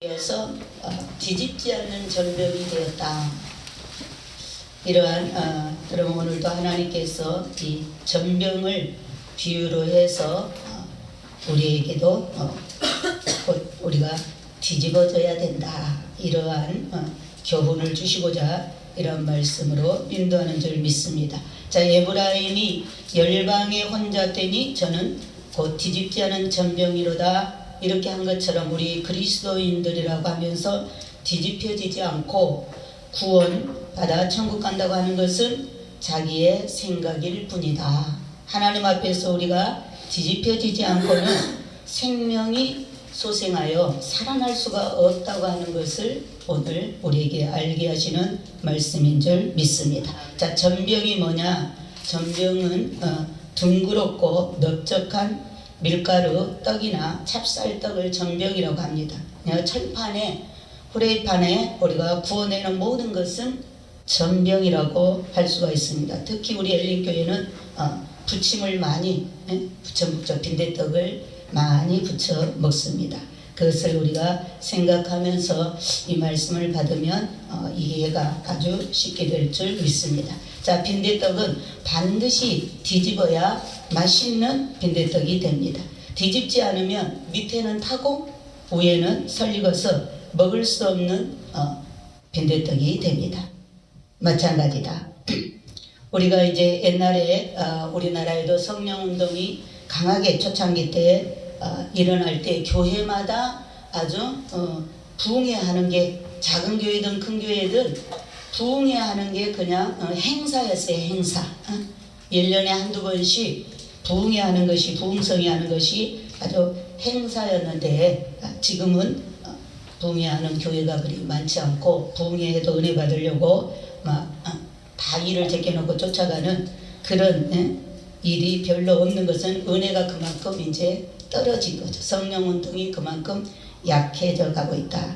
이어서 뒤집지 않는 절벽이 되었다. 이러한 그럼 오늘도 하나님께서 이 전병을 비유로 해서 우리에게도 곧 우리가 뒤집어져야 된다. 이러한 교훈을 주시고자 이런 말씀으로 인도하는 줄 믿습니다. 자, 에브라임이 열방에 혼자 되니 저는 곧 뒤집지 않은 전병이로다. 이렇게 한 것처럼 우리 그리스도인들이라고 하면서 뒤집혀지지 않고 구원받아 천국 간다고 하는 것은 자기의 생각일 뿐이다. 하나님 앞에서 우리가 뒤집혀지지 않고는 생명이 소생하여 살아날 수가 없다고 하는 것을 오늘 우리에게 알게 하시는 말씀인 줄 믿습니다. 자, 전병이 뭐냐? 전병은 둥그렇고 넓적한 밀가루 떡이나 찹쌀떡을 전병이라고 합니다. 철판에 후레이판에 우리가 구워내는 모든 것은 전병이라고 할 수가 있습니다. 특히 우리 엘린교회는 부침을 많이 부쳐 먹죠. 빈대떡을 많이 부쳐 먹습니다. 그것을 우리가 생각하면서 이 말씀을 받으면 이해가 아주 쉽게 될 줄 믿습니다. 자, 빈대떡은 반드시 뒤집어야 맛있는 빈대떡이 됩니다. 뒤집지 않으면 밑에는 타고 위에는 설익어서 먹을 수 없는 빈대떡이 됩니다. 마찬가지다. 우리가 이제 옛날에 우리나라에도 성령운동이 강하게 초창기 때 일어날 때 교회마다 아주 부흥회하는 게 작은 교회든 큰 교회든 부흥회하는 게 그냥 행사였어요. 행사. 1년에 한두 번씩 부흥회하는 것이 부흥성이 하는 것이 아주 행사였는데 지금은 부흥회하는 교회가 그리 많지 않고 부흥회에도 은혜 받으려고 막 다 일을 제껴놓고 쫓아가는 그런 일이 별로 없는 것은 은혜가 그만큼 이제 떨어진 거죠. 성령운동이 그만큼 약해져 가고 있다.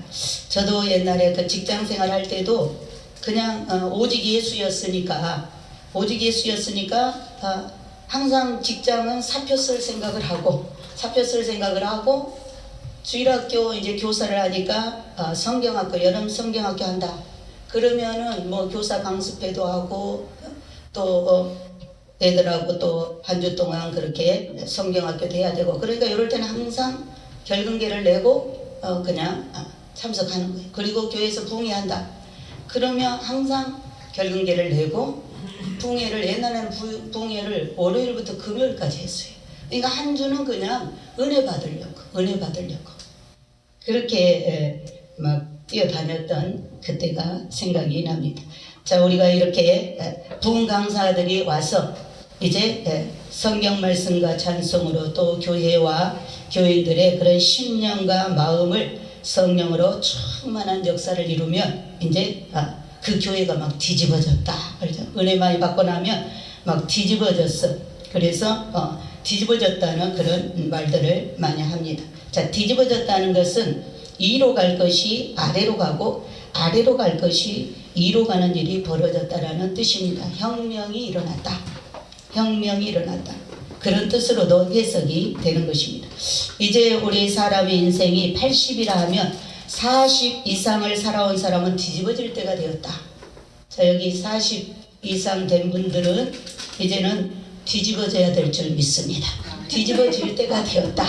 저도 옛날에 그 직장생활 할 때도 그냥 오직 예수였으니까 항상 직장은 사표 쓸 생각을 하고 주일학교 이제 교사를 하니까 성경학교 여름 성경학교 한다. 그러면은 뭐 교사 강습회도 하고 또 애들하고 또 한 주 동안 그렇게 성경학교도 해야 되고 그러니까 이럴 때는 항상 결근계를 내고 그냥 참석하는 거예요. 그리고 교회에서 부흥회한다. 그러면 항상 결근계를 내고 부흥회를 옛날에는 부흥회를 월요일부터 금요일까지 했어요. 그러니까 한 주는 그냥 은혜 받으려고 그렇게 막 뛰어다녔던 그때가 생각이 납니다. 자, 우리가 이렇게 부흥 강사들이 와서 이제 성경 말씀과 찬송으로 또 교회와 교인들의 그런 심령과 마음을 성령으로 충만한 역사를 이루면 이제 그 교회가 막 뒤집어졌다. 그렇죠? 은혜 많이 받고 나면 막 뒤집어졌어. 그래서 뒤집어졌다는 그런 말들을 많이 합니다. 자, 뒤집어졌다는 것은 위로 갈 것이 아래로 가고 아래로 갈 것이 위로 가는 일이 벌어졌다라는 뜻입니다. 혁명이 일어났다. 그런 뜻으로도 해석이 되는 것입니다. 이제 우리 사람의 인생이 80이라 하면 40 이상을 살아온 사람은 뒤집어질 때가 되었다. 자, 여기 40 이상 된 분들은 이제는 뒤집어져야 될 줄 믿습니다. 뒤집어질 때가 되었다.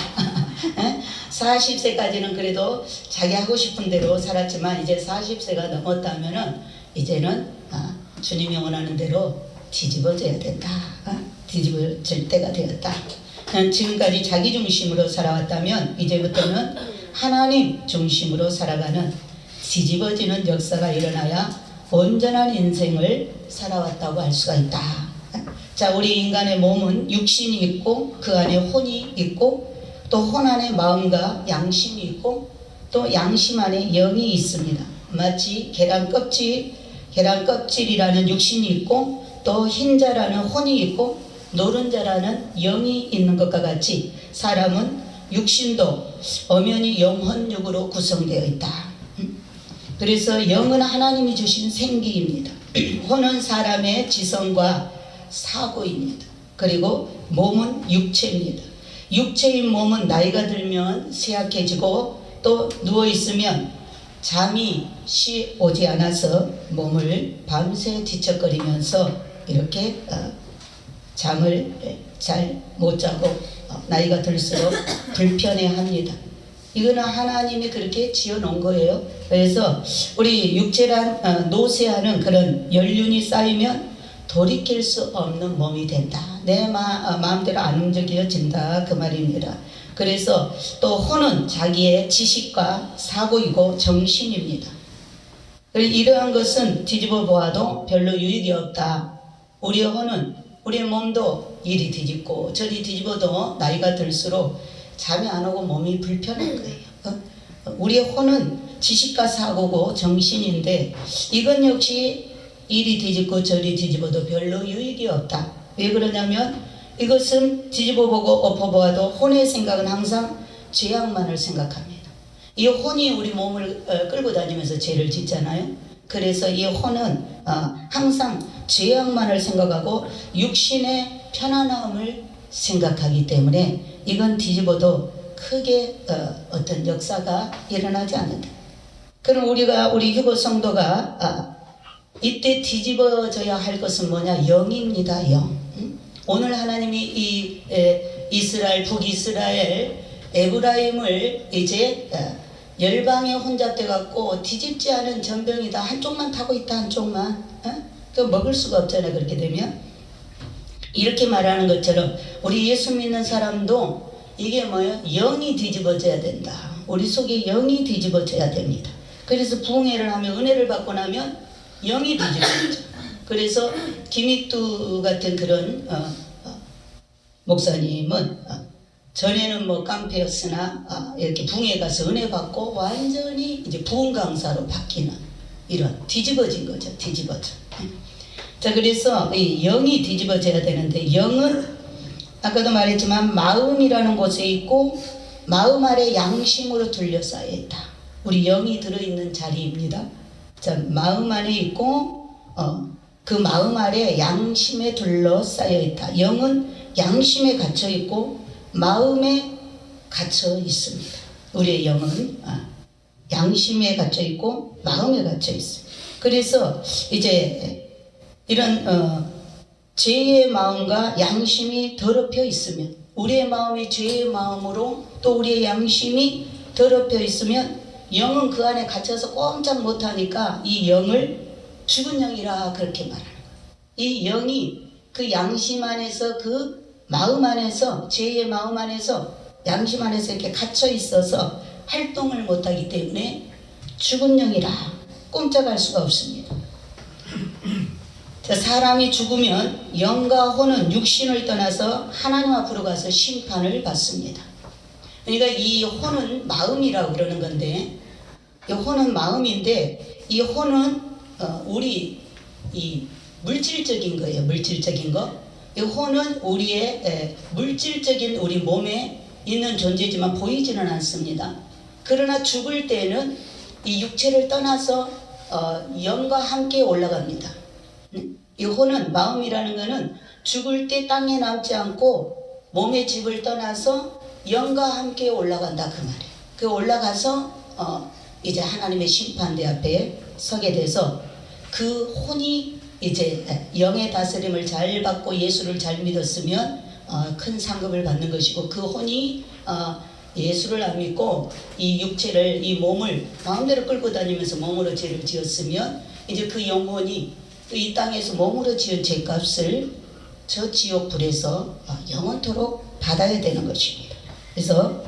40세까지는 그래도 자기 하고 싶은 대로 살았지만 이제 40세가 넘었다면은 이제는 주님이 원하는 대로 뒤집어져야 된다. 뒤집어질 때가 되었다. 지금까지 자기 중심으로 살아왔다면 이제부터는 하나님 중심으로 살아가는 뒤집어지는 역사가 일어나야 온전한 인생을 살아왔다고 할 수가 있다. 자, 우리 인간의 몸은 육신이 있고 그 안에 혼이 있고 또 혼 안에 마음과 양심이 있고 또 양심 안에 영이 있습니다. 마치 계란 껍질이라는 육신이 있고 또 흰자라는 혼이 있고 노른자라는 영이 있는 것과 같이 사람은 육신도 엄연히 영혼육으로 구성되어 있다. 그래서 영은 하나님이 주신 생기입니다. 혼은 사람의 지성과 사고입니다. 그리고 몸은 육체입니다. 육체인 몸은 나이가 들면 쇠약해지고 또 누워 있으면 잠이 오지 않아서 몸을 밤새 뒤척거리면서 이렇게 잠을 잘 못 자고 나이가 들수록 불편해합니다. 이거는 하나님이 그렇게 지어놓은 거예요. 그래서 우리 육체란 노쇠하는 그런 연륜이 쌓이면 돌이킬 수 없는 몸이 된다. 내 마음대로 안 움직여진다 그 말입니다. 그래서 또 혼은 자기의 지식과 사고이고 정신입니다. 이러한 것은 뒤집어 보아도 별로 유익이 없다. 우리의 혼은 우리의 몸도 이리 뒤집고 저리 뒤집어도 나이가 들수록 잠이 안 오고 몸이 불편한 거예요. 우리의 혼은 지식과 사고고 정신인데 이건 역시 이리 뒤집고 저리 뒤집어도 별로 유익이 없다. 왜 그러냐면 이것은 뒤집어보고 엎어보아도 혼의 생각은 항상 죄악만을 생각합니다. 이 혼이 우리 몸을 끌고 다니면서 죄를 짓잖아요. 그래서 이 혼은 항상 죄악만을 생각하고 육신의 편안함을 생각하기 때문에 이건 뒤집어도 크게 어떤 역사가 일어나지 않는다. 그럼 우리 휴거 성도가 이때 뒤집어져야 할 것은 뭐냐? 영입니다. 영. 오늘 하나님이 이 이스라엘, 북이스라엘, 에브라임을 이제 열방에 혼잡돼 갖고 뒤집지 않은 전병이다. 한쪽만 타고 있다. 한쪽만. 그 먹을 수가 없잖아요. 그렇게 되면. 이렇게 말하는 것처럼 우리 예수 믿는 사람도 이게 뭐예요? 영이 뒤집어져야 된다. 우리 속에 영이 뒤집어져야 됩니다. 그래서 부흥회를 하면 은혜를 받고 나면 영이 뒤집어지죠. 그래서 김익두 같은 그런 목사님은 전에는 뭐 깡패였으나 이렇게 부흥회 가서 은혜 받고 완전히 이제 부흥 강사로 바뀌는 이런 뒤집어진 거죠. 뒤집어져. 자, 그래서 이 영이 뒤집어져야 되는데 영은 아까도 말했지만 마음이라는 곳에 있고 마음 아래 양심으로 둘러싸여 있다. 우리 영이 들어있는 자리입니다. 자, 마음 안에 있고 그 마음 아래 양심에 둘러싸여 있다. 영은 양심에 갇혀 있고 마음에 갇혀 있습니다. 우리의 영은 양심에 갇혀 있고 마음에 갇혀 있습니다. 그래서 이제 이런 죄의 마음과 양심이 더럽혀 있으면 우리의 마음이 죄의 마음으로 또 우리의 양심이 더럽혀 있으면 영은 그 안에 갇혀서 꼼짝 못하니까 이 영을 죽은 영이라 그렇게 말하는 거예요. 이 영이 그 양심 안에서 그 마음 안에서 죄의 마음 안에서 양심 안에서 이렇게 갇혀 있어서 활동을 못하기 때문에 죽은 영이라 꼼짝할 수가 없습니다. 자, 사람이 죽으면 영과 혼은 육신을 떠나서 하나님 앞으로 가서 심판을 받습니다. 그러니까 이 혼은 마음이라고 그러는 건데 이 혼은 마음인데 이 혼은 우리 이 물질적인 거예요. 물질적인 거. 이 혼은 우리의 물질적인 우리 몸에 있는 존재지만 보이지는 않습니다. 그러나 죽을 때는 이 육체를 떠나서 영과 함께 올라갑니다. 이 혼은 마음이라는 것은 죽을 때 땅에 남지 않고 몸의 집을 떠나서 영과 함께 올라간다 그 말이에요. 그 올라가서 이제 하나님의 심판대 앞에 서게 돼서 그 혼이 이제 영의 다스림을 잘 받고 예수를 잘 믿었으면 큰 상급을 받는 것이고 그 혼이 예수를 안 믿고 이 육체를 이 몸을 마음대로 끌고 다니면서 몸으로 죄를 지었으면 이제 그 영혼이 또 이 땅에서 몸으로 지은 죄값을 저 지옥 불에서 영원토록 받아야 되는 것입니다. 그래서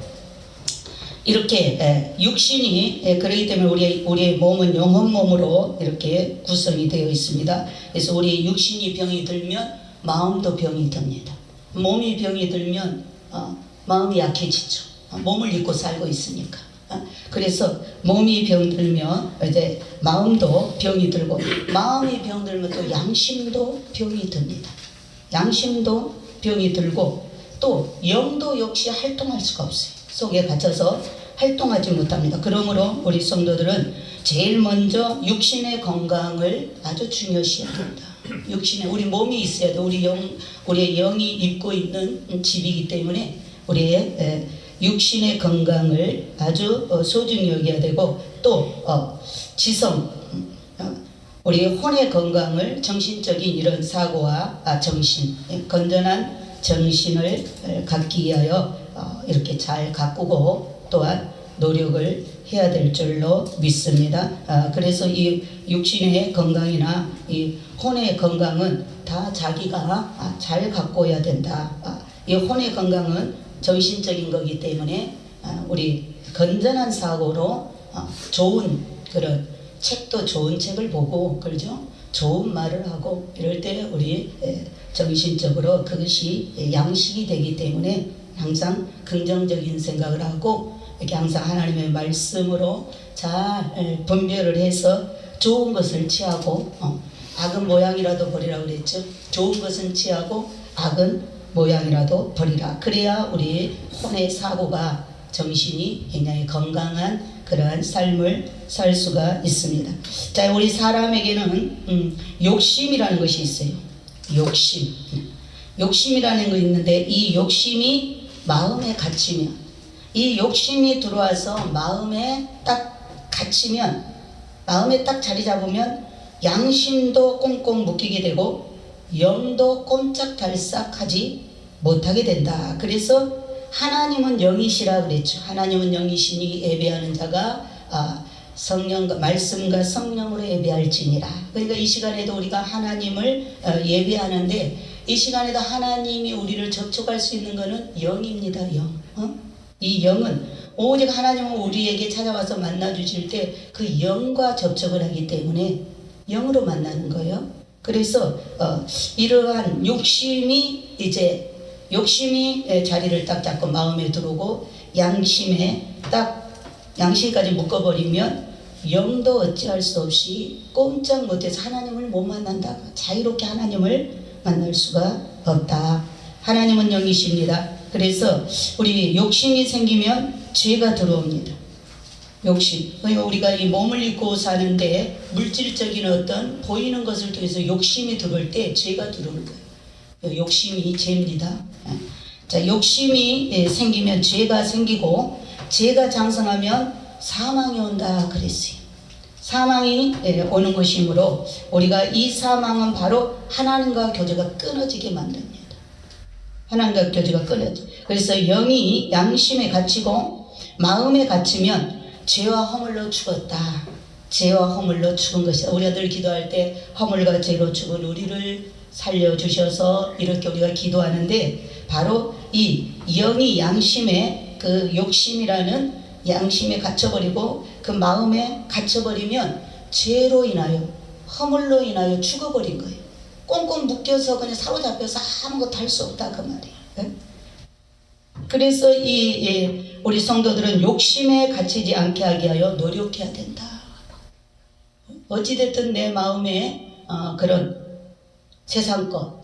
이렇게 육신이 그렇기 때문에 우리의 몸은 영혼 몸으로 이렇게 구성이 되어 있습니다. 그래서 우리 육신이 병이 들면 마음도 병이 듭니다. 몸이 병이 들면 마음이 약해지죠. 몸을 입고 살고 있으니까. 그래서 몸이 병들면 이제 마음도 병이 들고 마음이 병들면 또 양심도 병이 듭니다. 양심도 병이 들고 또 영도 역시 활동할 수가 없어요. 속에 갇혀서 활동하지 못합니다. 그러므로 우리 성도들은 제일 먼저 육신의 건강을 아주 중요시해야 된다. 육신에 우리 몸이 있어야 돼. 우리의 영이 입고 있는 집이기 때문에 우리의 육신의 건강을 아주 소중히 여겨야 되고 또 지성 우리 혼의 건강을 정신적인 이런 사고와 정신 건전한 정신을 갖기 위하여 이렇게 잘 가꾸고 또한 노력을 해야 될 줄로 믿습니다. 그래서 이 육신의 건강이나 이 혼의 건강은 다 자기가 잘 가꿔야 된다. 이 혼의 건강은 정신적인 거기 때문에 우리 건전한 사고로 좋은 그런 책도 좋은 책을 보고 그러죠. 좋은 말을 하고 이럴 때 우리 정신적으로 그것이 양식이 되기 때문에 항상 긍정적인 생각을 하고 이렇게 항상 하나님의 말씀으로 잘 분별을 해서 좋은 것을 취하고 악은 모양이라도 버리라 그랬죠. 좋은 것은 취하고 악은 모양이라도 버리라. 그래야 우리 혼의 사고가 정신이 굉장히 건강한 그러한 삶을 살 수가 있습니다. 자, 우리 사람에게는 욕심이라는 것이 있어요. 욕심이라는 거 있는데 이 욕심이 마음에 갇히면 이 욕심이 들어와서 마음에 딱 갇히면 마음에 딱 자리 잡으면 양심도 꽁꽁 묶이게 되고 영도 꼼짝달싹하지 못하게 된다. 그래서 하나님은 영이시라 그랬죠. 하나님은 영이시니 예배하는 자가 성령과 말씀과 성령으로 예배할지니라. 그러니까 이 시간에도 우리가 하나님을 예배하는데 이 시간에도 하나님이 우리를 접촉할 수 있는 것은 영입니다. 영. 이 영은 오직 하나님은 우리에게 찾아와서 만나주실 때 그 영과 접촉을 하기 때문에 영으로 만나는 거예요. 그래서 이러한 욕심이 자리를 딱 잡고 마음에 들어오고 양심까지 묶어버리면 영도 어찌할 수 없이 꼼짝 못해서 하나님을 못 만난다. 자유롭게 하나님을 만날 수가 없다. 하나님은 영이십니다. 그래서 우리 욕심이 생기면 죄가 들어옵니다. 욕심. 우리가 이 몸을 입고 사는데 물질적인 어떤 보이는 것을 통해서 욕심이 들어올 때 죄가 들어오는 거예요. 욕심이 죄입니다. 자, 욕심이 생기면 죄가 생기고 죄가 장성하면 사망이 온다 그랬어요. 사망이 오는 것이므로 우리가 이 사망은 바로 하나님과 교제가 끊어지게 만듭니다. 하나님과 교제가 끊어져. 그래서 영이 양심에 갇히고 마음에 갇히면 죄와 허물로 죽었다. 죄와 허물로 죽은 것이다. 우리가 늘 기도할 때 허물과 죄로 죽은 우리를 살려주셔서 이렇게 우리가 기도하는데 바로 이 영이 양심에 그 욕심이라는 양심에 갇혀버리고 그 마음에 갇혀버리면 죄로 인하여 허물로 인하여 죽어버린 거예요. 꽁꽁 묶여서 그냥 사로잡혀서 아무것도 할 수 없다 그 말이에요. 네? 그래서 우리 성도들은 욕심에 갇히지 않게 하게 하여 노력해야 된다. 어찌됐든 내 마음에 그런 세상 것,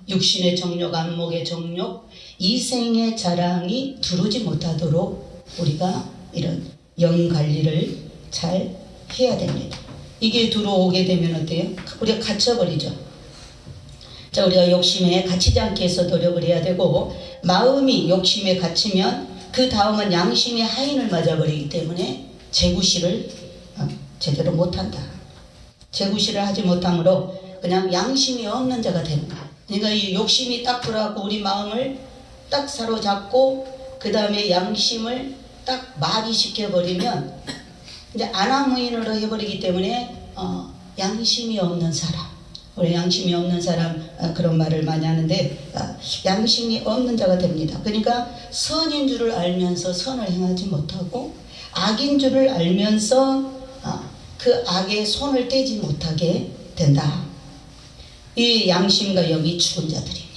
육신의 정욕, 안목의 정욕, 이생의 자랑이 들어오지 못하도록 우리가 이런 영 관리를 잘 해야 됩니다. 이게 들어오게 되면 어때요? 우리가 갇혀버리죠. 자, 우리가 욕심에 갇히지 않게 해서 노력을 해야 되고 마음이 욕심에 갇히면 그 다음은 양심이 하인을 맞아버리기 때문에 재구실을 제대로 못한다. 재구실을 하지 못하므로 그냥 양심이 없는 자가 되는 거야. 그러니까 이 욕심이 딱 들어가고 우리 마음을 딱 사로잡고 그 다음에 양심을 딱 마비시켜버리면 이제 안하무인으로 해버리기 때문에 양심이 없는 사람, 우리 양심이 없는 사람 그런 말을 많이 하는데 양심이 없는 자가 됩니다. 그러니까 선인 줄을 알면서 선을 행하지 못하고 악인 줄을 알면서 그 악에 손을 떼지 못하게 된다. 이 양심과 영이 죽은 자들입니다.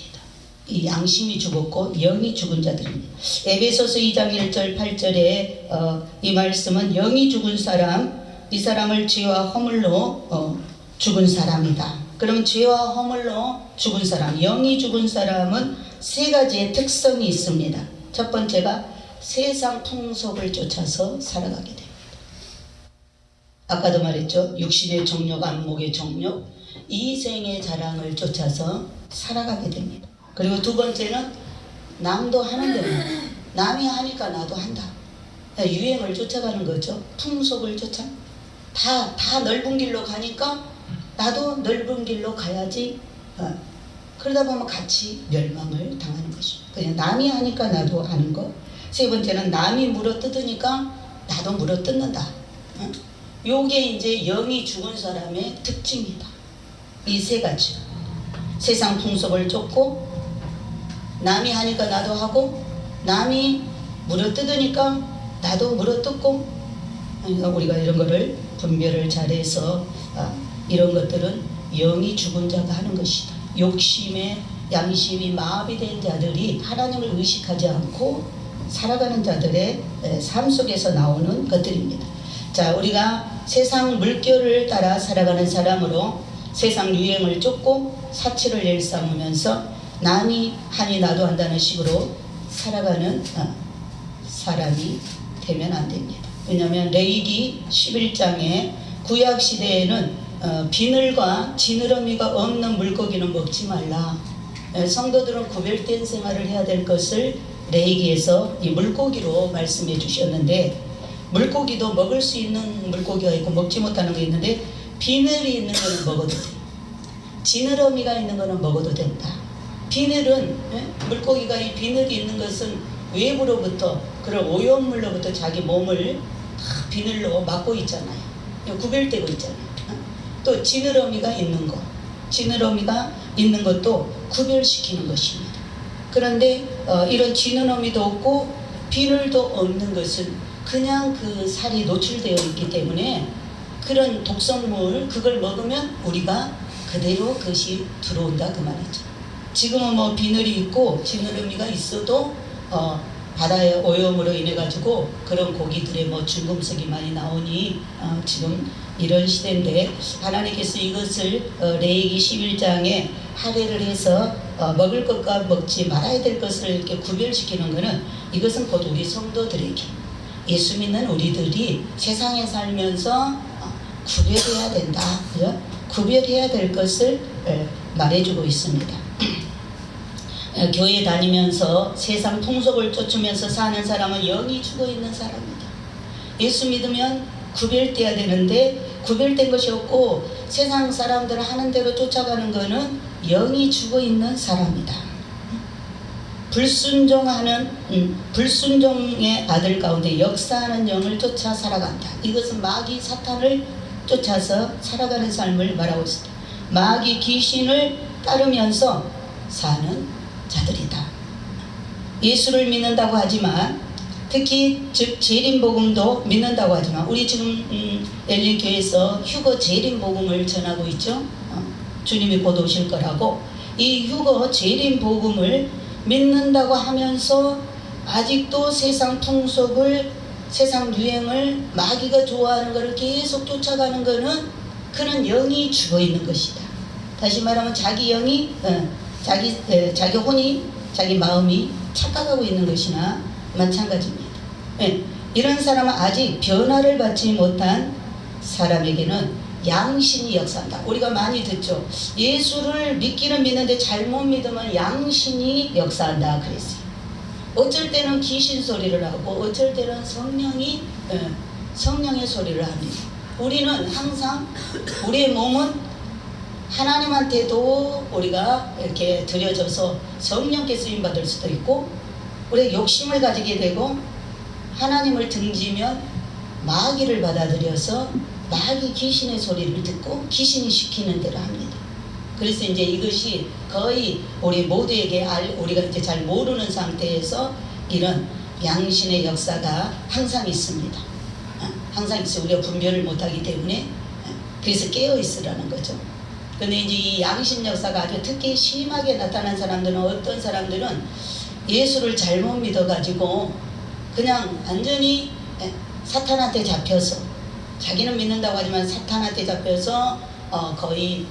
이 양심이 죽었고 영이 죽은 자들입니다. 에베소서 2장 1절 8절에 이 말씀은 영이 죽은 사람, 이 사람을 죄와 허물로 죽은 사람이다. 그러면 죄와 허물로 죽은 사람, 영이 죽은 사람은 세 가지의 특성이 있습니다. 첫 번째가 세상 풍속을 쫓아서 살아가게 됩니다. 아까도 말했죠. 육신의 정욕, 안목의 정욕, 이생의 자랑을 쫓아서 살아가게 됩니다. 그리고 두 번째는 남도 하는 대로 남이 하니까 나도 한다. 유행을 쫓아가는 거죠. 풍속을 쫓아. 다 넓은 길로 가니까 나도 넓은 길로 가야지. 그러다 보면 같이 멸망을 당하는 것입니다. 그냥 남이 하니까 나도 하는 거. 세 번째는 남이 물어뜯으니까 나도 물어뜯는다. 요게 이제 영이 죽은 사람의 특징이다. 이 세 가지. 세상 풍속을 쫓고, 남이 하니까 나도 하고, 남이 물어뜯으니까 나도 물어뜯고. 그러니까 우리가 이런 거를 분별을 잘해서 이런 것들은 영이 죽은 자가 하는 것이다. 욕심에 양심이 마비된 자들이 하나님을 의식하지 않고 살아가는 자들의 삶 속에서 나오는 것들입니다. 자, 우리가 세상 물결을 따라 살아가는 사람으로 세상 유행을 쫓고 사치를 일삼으면서 남이 하니 나도 한다는 식으로 살아가는 사람이 되면 안 됩니다. 왜냐하면 레위기 11장에 구약 시대에는 비늘과 지느러미가 없는 물고기는 먹지 말라. 성도들은 구별된 생활을 해야 될 것을 레위기에서 이 물고기로 말씀해 주셨는데, 물고기도 먹을 수 있는 물고기가 있고 먹지 못하는 게 있는데, 비늘이 있는 거는 먹어도 돼. 지느러미가 있는 거는 먹어도 된다. 비늘은 물고기가 이 비늘이 있는 것은 외부로부터 그런 오염물로부터 자기 몸을 다 비늘로 막고 있잖아요. 구별되고 있잖아요. 또 지느러미가 있는 거, 지느러미가 있는 것도 구별시키는 것입니다. 그런데 이런 지느러미도 없고 비늘도 없는 것은 그냥 그 살이 노출되어 있기 때문에 그런 독성물, 그걸 먹으면 우리가 그대로 그것이 들어온다 그 말이죠. 지금은 뭐 비늘이 있고 지느러미가 있어도 바다의 오염으로 인해 가지고 그런 고기들의 뭐 중금속이 많이 나오니 지금 이런 시대인데, 하나님께서 이것을 레위기 11장에 할애를 해서 먹을 것과 먹지 말아야 될 것을 이렇게 구별시키는 것은, 이것은 곧 우리 성도들에게, 예수 믿는 우리들이 세상에 살면서 구별해야 된다, 그죠? 구별해야 될 것을 말해주고 있습니다. 교회 다니면서 세상 풍속을 쫓으면서 사는 사람은 영이 죽어 있는 사람이다. 예수 믿으면 구별돼야 되는데 구별된 것이 없고 세상 사람들 하는 대로 쫓아가는 것은 영이 죽어 있는 사람이다. 불순종의 아들 가운데 역사하는 영을 쫓아 살아간다. 이것은 마귀 사탄을 쫓아서 살아가는 삶을 말하고 있습니다. 마귀 귀신을 따르면서 사는 자들이다. 예수를 믿는다고 하지만, 특히 즉 재림복음도 믿는다고 하지만, 우리 지금 엘리교에서 휴거 재림복음을 전하고 있죠. 주님이 곧 오실 거라고. 이 휴거 재림복음을 믿는다고 하면서 아직도 세상 풍속을, 세상 유행을, 마귀가 좋아하는 것을 계속 쫓아가는 것은 그는 영이 죽어 있는 것이다. 다시 말하면 자기 영이 자기 혼이, 자기 마음이 착각하고 있는 것이나 마찬가지입니다. 이런 사람은 아직 변화를 받지 못한 사람에게는 양신이 역사한다. 우리가 많이 듣죠. 예수를 믿기는 믿는데 잘못 믿으면 양신이 역사한다 그랬어요. 어쩔 때는 귀신 소리를 하고 어쩔 때는 성령의 소리를 합니다. 우리는 항상 우리의 몸은 하나님한테도 우리가 이렇게 드려져서 성령께 쓰임받을 수도 있고, 우리가 욕심을 가지게 되고 하나님을 등지면 마귀를 받아들여서 마귀 귀신의 소리를 듣고 귀신이 시키는 대로 합니다. 그래서 이제 이것이 거의 우리 모두에게 우리가 이제 잘 모르는 상태에서 이런 양신의 역사가 항상 있습니다. 항상 있어요. 우리가 분별을 못하기 때문에. 그래서 깨어 있으라는 거죠. 근데 이제 이 양신 역사가 아주 특히 심하게 나타난 사람들은, 어떤 사람들은 예수를 잘못 믿어가지고 그냥 완전히 사탄한테 잡혀서, 자기는 믿는다고 하지만 사탄한테 잡혀서 거의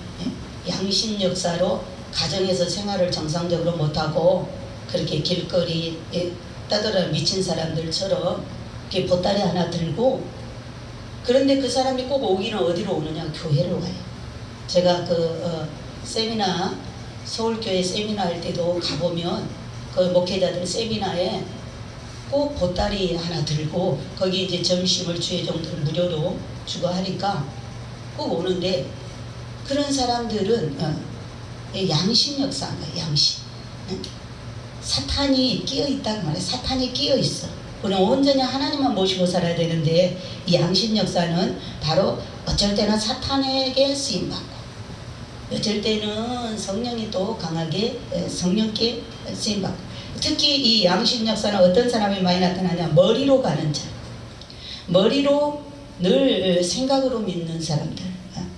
양신 역사로 가정에서 생활을 정상적으로 못하고 그렇게 길거리 따돌아 미친 사람들처럼 이렇게 보따리 하나 들고, 그런데 그 사람이 꼭 오기는 어디로 오느냐? 교회를 와요. 제가 서울교회 세미나 할 때도 가보면 그 목회자들 세미나에 꼭 보따리 하나 들고 거기 이제 점심을 주에 정도를 무료로 주고 하니까 꼭 오는데, 그런 사람들은 양심 역사인 거예요. 양심. 사탄이 끼어 있다고 말해요. 사탄이 끼어 있어. 우리는 온전히 하나님만 모시고 살아야 되는데, 이 양심 역사는 바로 어쩔 때는 사탄에게 쓰임받고, 어쩔 때는 성령이 또 강하게 성령께 쓰임받고. 특히 이 양심 역사는 어떤 사람이 많이 나타나냐, 머리로 가는 자, 머리로 늘 생각으로 믿는 사람들,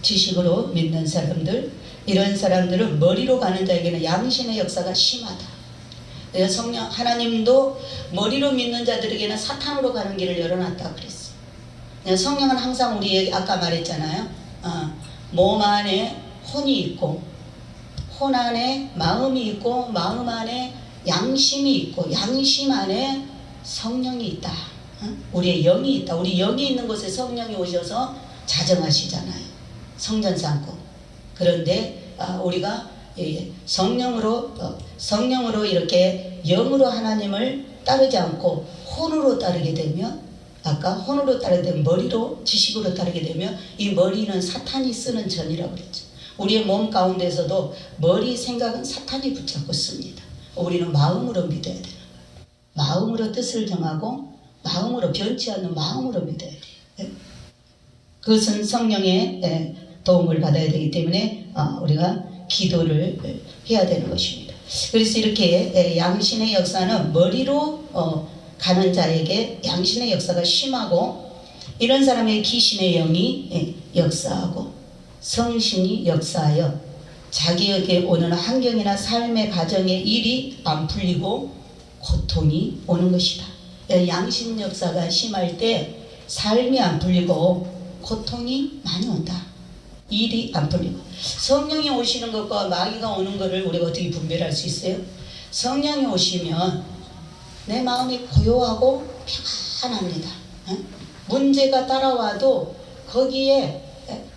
지식으로 믿는 사람들, 이런 사람들은 머리로 가는 자에게는 양심의 역사가 심하다. 성령 하나님도 머리로 믿는 자들에게는 사탄으로 가는 길을 열어놨다 그랬어요. 성령은 항상 우리에게 아까 말했잖아요. 몸 안에 혼이 있고, 혼 안에 마음이 있고, 마음 안에 양심이 있고, 양심 안에 성령이 있다. 우리의 영이 있다. 우리 영이 있는 곳에 성령이 오셔서 자정하시잖아요. 성전 삼고. 그런데 우리가 성령으로 이렇게 영으로 하나님을 따르지 않고 혼으로 따르게 되면, 아까 혼으로 따르게 되면, 머리로 지식으로 따르게 되면, 이 머리는 사탄이 쓰는 전이라고 그랬죠. 우리의 몸 가운데서도 머리 생각은 사탄이 붙잡고 씁니다. 우리는 마음으로 믿어야 되는 거예요. 마음으로 뜻을 정하고 마음으로, 변치 않는 마음으로 믿어야 돼요. 그것은 성령의 도움을 받아야 되기 때문에 우리가 기도를 해야 되는 것입니다. 그래서 이렇게 양신의 역사는 머리로 가는 자에게 양신의 역사가 심하고, 이런 사람의 귀신의 영이 역사하고 성신이 역사하여 자기에게 오는 환경이나 삶의 가정의 일이 안 풀리고 고통이 오는 것이다. 양심 역사가 심할 때 삶이 안 풀리고 고통이 많이 온다. 일이 안 풀리고. 성령이 오시는 것과 마귀가 오는 것을 우리가 어떻게 분별할 수 있어요? 성령이 오시면 내 마음이 고요하고 평안합니다. 문제가 따라와도 거기에,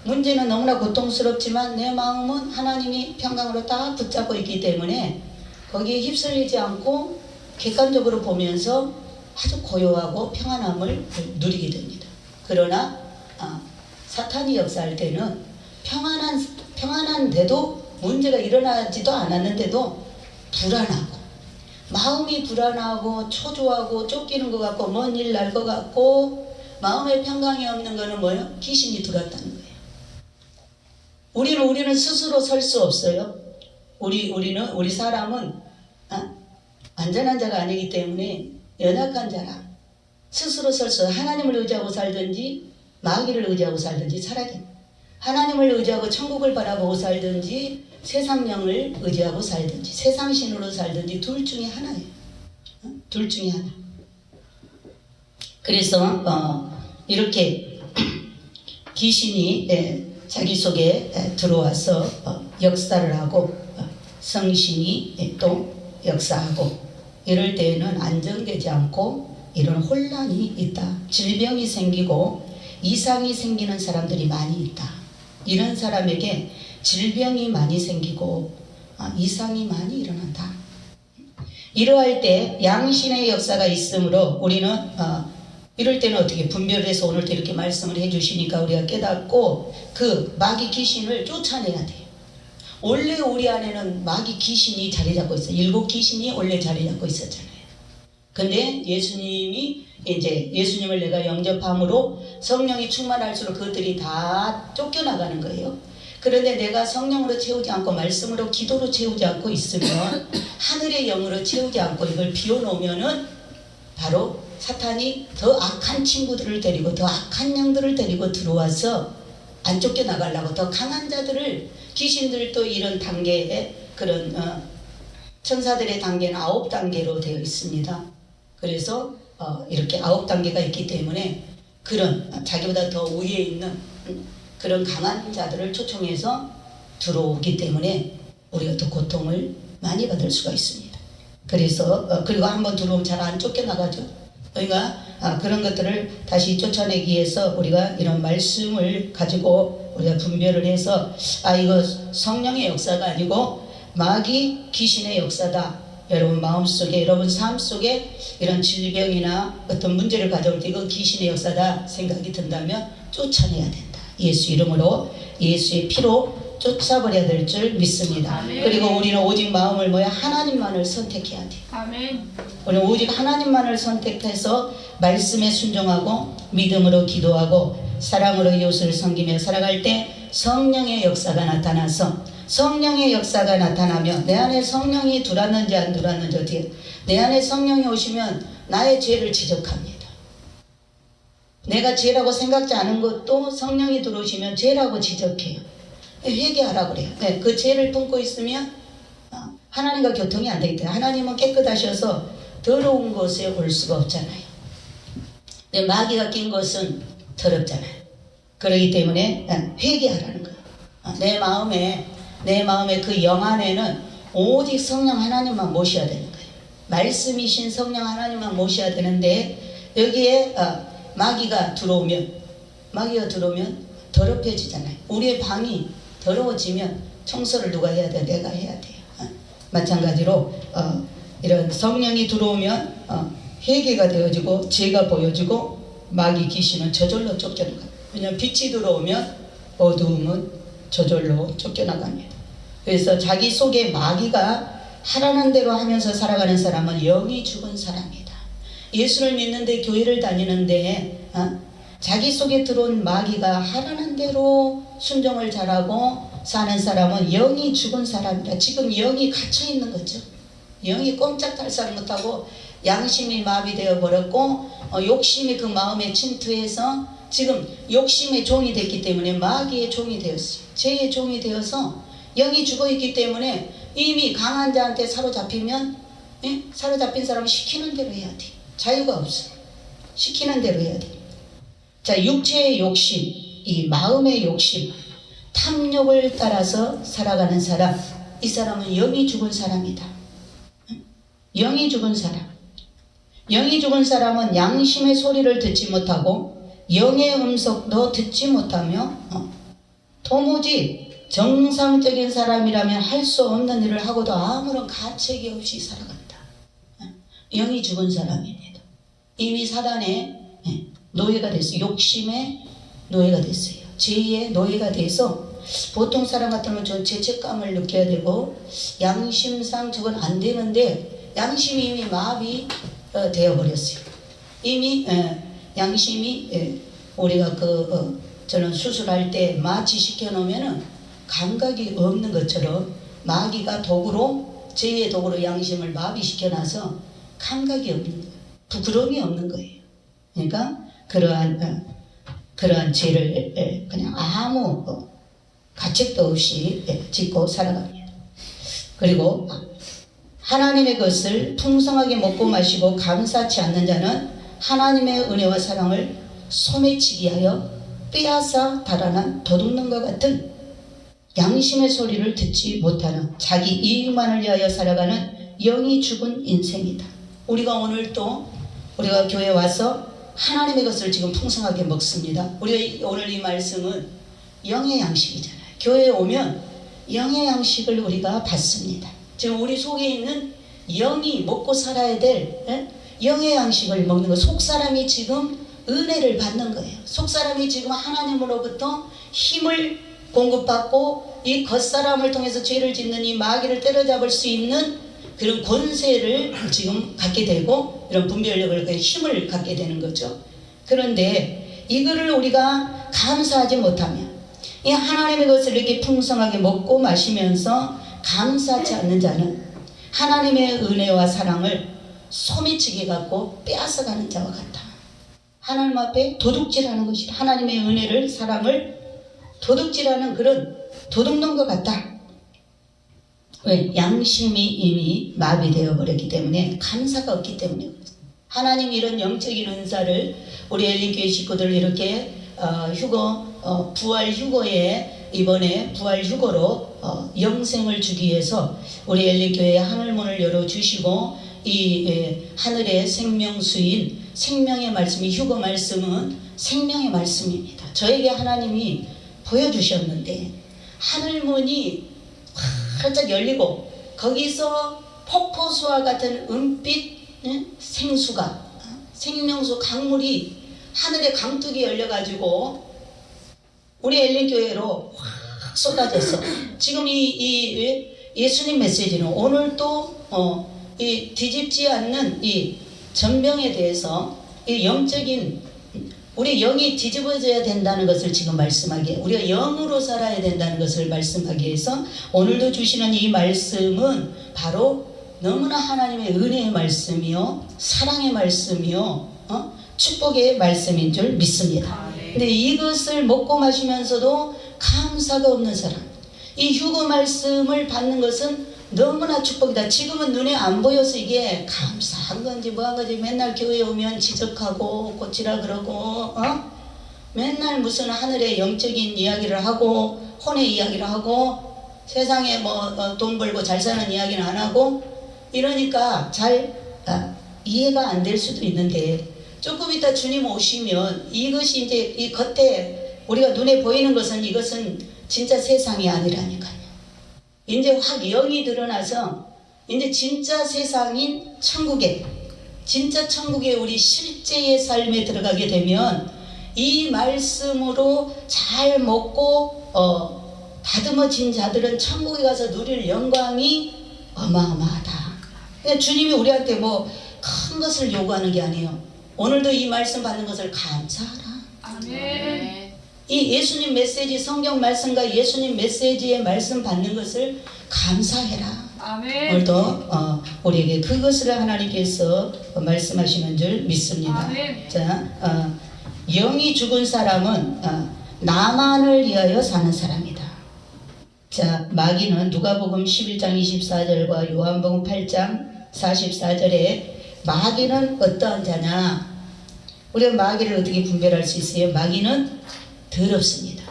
문제는 너무나 고통스럽지만 내 마음은 하나님이 평강으로 딱 붙잡고 있기 때문에 거기에 휩쓸리지 않고 객관적으로 보면서 아주 고요하고 평안함을 누리게 됩니다. 그러나 사탄이 역사할 때는 평안한데도, 문제가 일어나지도 않았는데도 불안하고, 마음이 불안하고 초조하고 쫓기는 것 같고 먼 일 날 것 같고, 마음에 평강이 없는 거는 뭐예요? 귀신이 들어왔다는 거예요. 우리는 스스로 설 수 없어요. 우리 사람은 안전한 자가 아니기 때문에 연약한 자라 스스로 설 수, 하나님을 의지하고 살든지 마귀를 의지하고 살든지 살아야 됩니다. 하나님을 의지하고 천국을 바라보고 살든지 세상령을 의지하고 살든지 세상신으로 살든지 둘 중에 하나예요. 둘 중에 하나. 그래서 이렇게 귀신이 자기 속에 들어와서 역사를 하고 성신이 또 역사하고, 이럴 때에는 안정되지 않고 이런 혼란이 있다. 질병이 생기고 이상이 생기는 사람들이 많이 있다. 이런 사람에게 질병이 많이 생기고 이상이 많이 일어난다. 이러할 때 양신의 역사가 있으므로 우리는 이럴 때는 어떻게 분별해서 오늘도 이렇게 말씀을 해주시니까 우리가 깨닫고 그 마귀 귀신을 쫓아내야 돼요. 원래 우리 안에는 마귀 귀신이 자리 잡고 있어요. 7 귀신이 원래 자리 잡고 있었잖아요. 근데 예수님을 내가 영접함으로 성령이 충만할수록 그것들이 다 쫓겨나가는 거예요. 그런데 내가 성령으로 채우지 않고 말씀으로 기도로 채우지 않고 있으면, 하늘의 영으로 채우지 않고 이걸 비워놓으면은 바로 사탄이 더 악한 친구들을 데리고 더 악한 영들을 데리고 들어와서 안 쫓겨나가려고 더 강한 자들을, 귀신들도 이런 단계에 그런 천사들의 단계는 9단계로 되어 있습니다. 그래서 이렇게 9단계가 있기 때문에 그런 자기보다 더 위에 있는 그런 강한 자들을 초청해서 들어오기 때문에 우리가 더 고통을 많이 받을 수가 있습니다. 그래서 그리고 한번 들어오면 잘 안 쫓겨나가죠. 그러니까 그런 것들을 다시 쫓아내기 위해서 우리가 이런 말씀을 가지고 우리가 분별을 해서 이거 성령의 역사가 아니고 마귀 귀신의 역사다. 여러분 마음속에, 여러분 삶 속에 이런 질병이나 어떤 문제를 가져올 때 이거 귀신의 역사다 생각이 든다면 쫓아내야 된다. 예수 이름으로, 예수의 피로 쫓아버려야 될 줄 믿습니다. 아멘. 그리고 우리는 오직 마음을 뭐야? 하나님만을 선택해야 돼. 아멘. 우리는 오직 하나님만을 선택해서 말씀에 순종하고 믿음으로 기도하고 사랑으로 이웃을 섬기며 살아갈 때 성령의 역사가 나타나서, 성령의 역사가 나타나면 내 안에 성령이 들어왔는지 안 들어왔는지 어떻게, 내 안에 성령이 오시면 나의 죄를 지적합니다. 내가 죄라고 생각지 않은 것도 성령이 들어오시면 죄라고 지적해요. 회개하라 그래요. 네, 그 죄를 품고 있으면 하나님과 교통이 안 되기 때문에, 하나님은 깨끗하셔서 더러운 곳에 올 수가 없잖아요. 근데 마귀가 낀 것은 더럽잖아요. 그렇기 때문에 회개하라는 거예요. 내 마음에 그 영 안에는 오직 성령 하나님만 모셔야 되는 거예요. 말씀이신 성령 하나님만 모셔야 되는데, 여기에 마귀가 들어오면 더럽혀지잖아요. 우리의 방이 더러워지면 청소를 누가 해야 돼? 내가 해야 돼요. 마찬가지로 이런 성령이 들어오면 회개가 되어지고 죄가 보여지고 마귀 귀신은 저절로 쫓겨나가요. 왜냐하면 빛이 들어오면 어두움은 저절로 쫓겨나갑니다. 그래서 자기 속에 마귀가 하라는 대로 하면서 살아가는 사람은 영이 죽은 사람이다. 예수를 믿는데, 교회를 다니는데 자기 속에 들어온 마귀가 하라는 대로 순종을 잘하고 사는 사람은 영이 죽은 사람이다. 지금 영이 갇혀 있는 거죠. 영이 꼼짝달싹 못하고 양심이 마비되어 버렸고 욕심이 그 마음에 침투해서 지금 욕심의 종이 됐기 때문에 마귀의 종이 되었어요. 죄의 종이 되어서 영이 죽어 있기 때문에 이미 강한 자한테 사로잡히면, 사로잡힌 사람은 시키는 대로 해야 돼. 자유가 없어. 시키는 대로 해야 돼. 자, 육체의 욕심, 이 마음의 욕심, 탐욕을 따라서 살아가는 사람, 이 사람은 영이 죽은 사람이다. 영이 죽은 사람. 영이 죽은 사람은 양심의 소리를 듣지 못하고 영의 음성도 듣지 못하며 도무지 정상적인 사람이라면 할 수 없는 일을 하고도 아무런 가책이 없이 살아간다. 영이 죽은 사람입니다. 이미 사단의 노예가 됐어요. 욕심의 노예가 됐어요. 죄의 노예가 돼서 보통 사람 같으면 저 죄책감을 느껴야 되고 양심상 저건 안 되는데 양심이 이미 마비 되어버렸어요. 이미 양심이 우리가 저는 수술할 때 마취 시켜놓으면은 감각이 없는 것처럼 마귀가 도구로, 죄의 도구로 양심을 마비시켜놔서 감각이 없는 거예요. 부끄러움이 없는 거예요. 그러니까 그러한 죄를 그냥 아무 가책도 없이 짓고 살아갑니다. 그리고 하나님의 것을 풍성하게 먹고 마시고 감사치 않는 자는 하나님의 은혜와 사랑을 소매치기 하여 빼앗아 달아난 도둑놈과 같은 양심의 소리를 듣지 못하는 자기 이익만을 위하여 살아가는 영이 죽은 인생이다. 우리가 오늘 또 우리가 교회에 와서 하나님의 것을 지금 풍성하게 먹습니다. 우리가 오늘 이 말씀은 영의 양식이잖아요. 교회에 오면 영의 양식을 우리가 받습니다. 지금 우리 속에 있는 영이 먹고 살아야 될 영의 양식을 먹는 거. 속사람이 지금 은혜를 받는 거예요. 속사람이 지금 하나님으로부터 힘을 공급받고 이 겉사람을 통해서 죄를 짓는 이 마귀를 때려잡을 수 있는 그런 권세를 지금 갖게 되고 이런 분별력을, 힘을 갖게 되는 거죠. 그런데 이거를 우리가 감사하지 못하면, 이 하나님의 것을 이렇게 풍성하게 먹고 마시면서 감사하지 않는 자는 하나님의 은혜와 사랑을 소매치기 갖고 빼앗아가는 자와 같다. 하나님 앞에 도둑질하는 것이다. 하나님의 은혜를, 사랑을 도둑질하는 그런 도둑놈과 같다. 왜? 양심이 이미 마비되어 버렸기 때문에, 감사가 없기 때문에. 하나님 이런 영적인 은사를 우리 엘린교회 식구들 이렇게 부활 휴거에, 이번에 부활 휴거로 영생을 주기 위해서 우리 엘린교회에 하늘문을 열어주시고, 이 하늘의 생명수인 생명의 말씀이, 휴거 말씀은 생명의 말씀입니다. 저에게 하나님이 보여주셨는데 하늘문이 활짝 열리고 거기서 폭포수와 같은 은빛 생수가 생명수 강물이 하늘의 강둑이 열려가지고 우리 엘린교회로 확 쏟아졌어. 지금 이 예수님 메시지는 오늘도 이 뒤집지 않는 이 전병에 대해서 이 영적인 우리 영이 뒤집어져야 된다는 것을 지금 말씀하기에, 우리가 영으로 살아야 된다는 것을 말씀하기 위해서 오늘도 주시는 이 말씀은 바로 너무나 하나님의 은혜의 말씀이요, 사랑의 말씀이요, 축복의 말씀인 줄 믿습니다. 근데 이것을 먹고 마시면서도 감사가 없는 사람, 이 휴거 말씀을 받는 것은 너무나 축복이다. 지금은 눈에 안 보여서 이게 감사한 건지 뭐한 건지 맨날 교회에 오면 지적하고 고치라 그러고 맨날 무슨 하늘의 영적인 이야기를 하고 혼의 이야기를 하고 세상에 뭐 돈 벌고 잘 사는 이야기는 안 하고 이러니까 잘 이해가 안 될 수도 있는데, 조금 이따 주님 오시면 이것이 이제 이 겉에 우리가 눈에 보이는 것은 이것은 진짜 세상이 아니라니까요. 이제 확 영이 드러나서 이제 진짜 세상인 천국에, 진짜 천국에 우리 실제의 삶에 들어가게 되면 이 말씀으로 잘 먹고 다듬어진 자들은 천국에 가서 누릴 영광이 어마어마하다. 그러니까 주님이 우리한테 뭐 큰 것을 요구하는 게 아니에요. 오늘도 이 말씀 받는 것을 감사하라. 아멘. 이 예수님 메시지, 성경 말씀과 예수님 메시지의 말씀 받는 것을 감사해라. 아멘. 오늘도 우리에게 그것을 하나님께서 말씀하시는 줄 믿습니다. 아멘. 자, 영이 죽은 사람은 나만을 위하여 사는 사람이다. 자, 마귀는 누가복음 11장 24절과 요한복음 8장 44절에 마귀는 어떠한 자냐? 우리가 마귀를 어떻게 분별할 수 있어요? 마귀는 더럽습니다.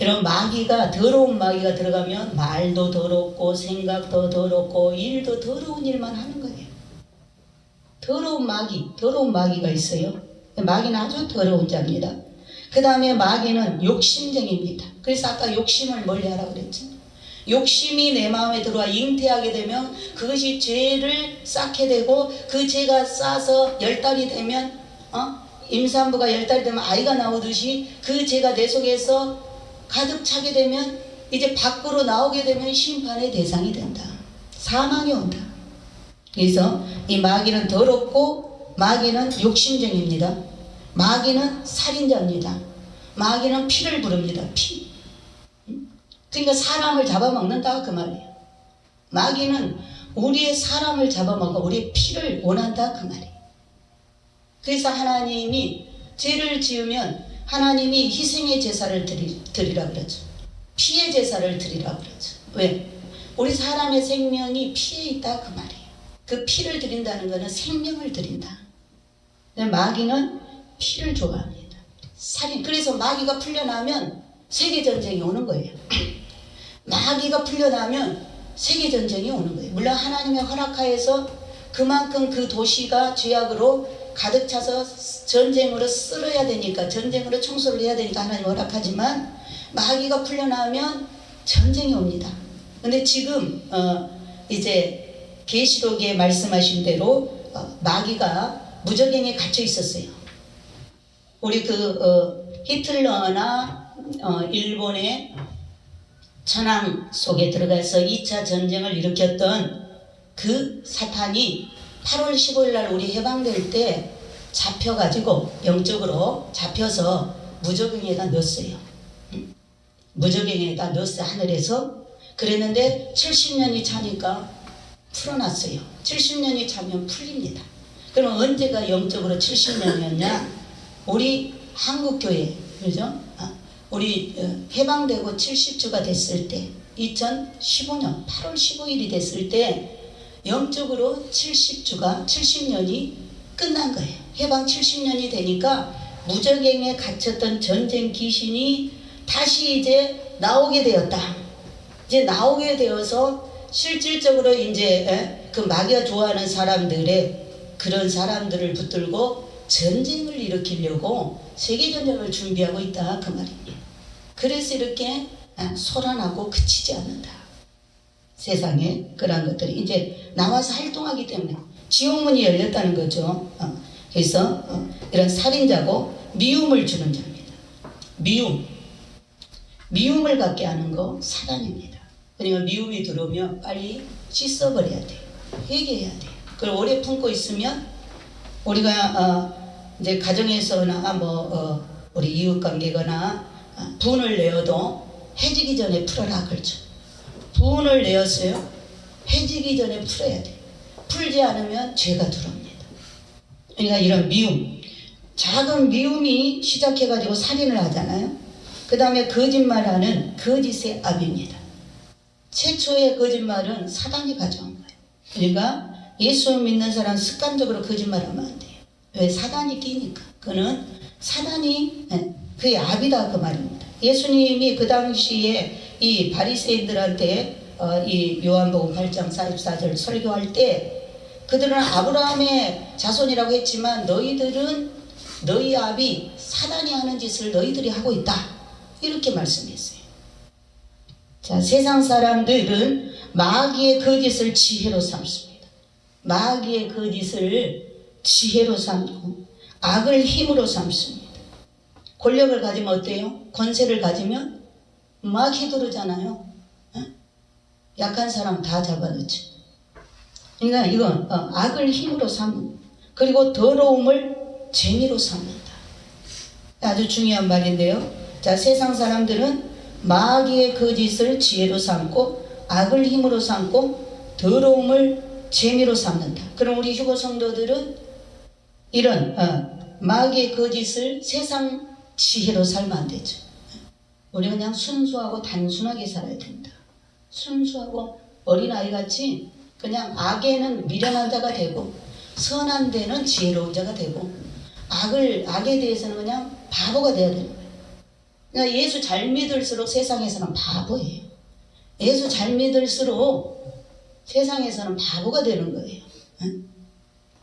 여러분, 마귀가, 더러운 마귀가 들어가면 말도 더럽고 생각도 더럽고 일도 더러운 일만 하는 거예요. 더러운 마귀가 있어요. 마귀는 아주 더러운 자입니다. 그 다음에 마귀는 욕심쟁이입니다. 그래서 아까 욕심을 멀리하라고 그랬죠. 욕심이 내 마음에 들어와 잉태하게 되면 그것이 죄를 쌓게 되고, 그 죄가 쌓아서 10달이 되면 임산부가 10달이 되면 아이가 나오듯이 그 죄가 내 속에서 가득 차게 되면 이제 밖으로 나오게 되면 심판의 대상이 된다. 사망이 온다. 그래서 이 마귀는 더럽고 마귀는 욕심쟁이입니다. 마귀는 살인자입니다. 마귀는 피를 부릅니다. 피. 그러니까 사람을 잡아먹는다 그 말이에요. 마귀는 우리의 사람을 잡아먹고 우리의 피를 원한다 그 말이에요. 그래서 하나님이 죄를 지으면 하나님이 희생의 제사를 드리라 그러죠. 피의 제사를 드리라 그러죠. 왜? 우리 사람의 생명이 피에 있다 그 말이에요. 그 피를 드린다는 것은 생명을 드린다. 근데 마귀는 피를 좋아합니다. 살인. 그래서 마귀가 풀려나면 세계전쟁이 오는 거예요. 마귀가 풀려나면 세계전쟁이 오는 거예요. 물론 하나님의 허락하에서 그만큼 그 도시가 죄악으로 가득 차서 전쟁으로 쓸어야 되니까, 전쟁으로 청소를 해야 되니까 하나님 허락하지만 마귀가 풀려나면 전쟁이 옵니다. 근데 지금 이제 계시록에 말씀하신 대로 마귀가 무적행에 갇혀 있었어요. 우리 히틀러나 일본의 천황 속에 들어가서 2차 전쟁을 일으켰던 그 사탄이 8월 15일 날 우리 해방될 때 잡혀가지고, 영적으로 잡혀서 무적행에다 넣었어요. 무적행에다 넣었어요, 하늘에서. 그랬는데 70년이 차니까 풀어놨어요. 70년이 차면 풀립니다. 그럼 언제가 영적으로 70년이었냐? 우리 한국교회, 그죠? 우리 해방되고 70주가 됐을 때, 2015년 8월 15일이 됐을 때 영적으로 70년이 끝난 거예요. 해방 70년이 되니까 무적행에 갇혔던 전쟁 귀신이 다시 이제 나오게 되었다. 이제 나오게 되어서 실질적으로 이제 그 마귀가 좋아하는 사람들의 그런 사람들을 붙들고 전쟁을 일으키려고 세계전쟁을 준비하고 있다 그 말입니다. 그래서 이렇게 소란하고 그치지 않는다. 세상에 그런 것들이 이제 나와서 활동하기 때문에 지옥문이 열렸다는 거죠. 그래서 이런 살인자고 미움을 주는 자입니다. 미움을 갖게 하는 거 사단입니다. 그러니까 미움이 들어오면 빨리 씻어버려야 돼요. 회개해야 돼요. 그걸 오래 품고 있으면 우리가 이제 가정에서나 우리 이웃관계거나 분을 내어도 해지기 전에 풀어라 그렇죠. 분을 내었어요. 해지기 전에 풀어야 돼요. 풀지 않으면 죄가 들어옵니다. 그러니까 이런 미움, 작은 미움이 시작해가지고 살인을 하잖아요. 그 다음에 거짓말하는 거짓의 압입니다. 최초의 거짓말은 사단이 가져온 거예요. 그러니까 예수 믿는 사람 습관적으로 거짓말하면 안 돼요. 왜? 사단이 끼니까. 그는 사단이 그의 압이다 그 말입니다. 예수님이 그 당시에 이 바리새인들한테 이 요한복음 8장 44절 설교할 때 그들은 아브라함의 자손이라고 했지만 너희들은 너희 압이 사단이 하는 짓을 너희들이 하고 있다 이렇게 말씀했어요. 자, 세상 사람들은 마귀의 거짓을 지혜로 삼습니다. 마귀의 거짓을 지혜로 삼고 악을 힘으로 삼습니다. 권력을 가지면 어때요? 권세를 가지면 막 휘두르잖아요. 약한 사람 다 잡아놓죠. 그러니까 이건 악을 힘으로 삼고 그리고 더러움을 재미로 삼는다. 아주 중요한 말인데요. 자, 세상 사람들은 마귀의 거짓을 지혜로 삼고 악을 힘으로 삼고 더러움을 재미로 삼는다. 그럼 우리 휴거 성도들은 이런 마귀의 거짓을 세상 지혜로 살면 안 되죠. 우리 그냥 순수하고 단순하게 살아야 된다. 순수하고 어린아이같이 그냥 악에는 미련한 자가 되고 선한 데는 지혜로운 자가 되고 악에 대해서는 그냥 바보가 돼야 되는 거예요. 그러니까 예수 잘 믿을수록 세상에서는 바보예요. 예수 잘 믿을수록 세상에서는 바보가 되는 거예요.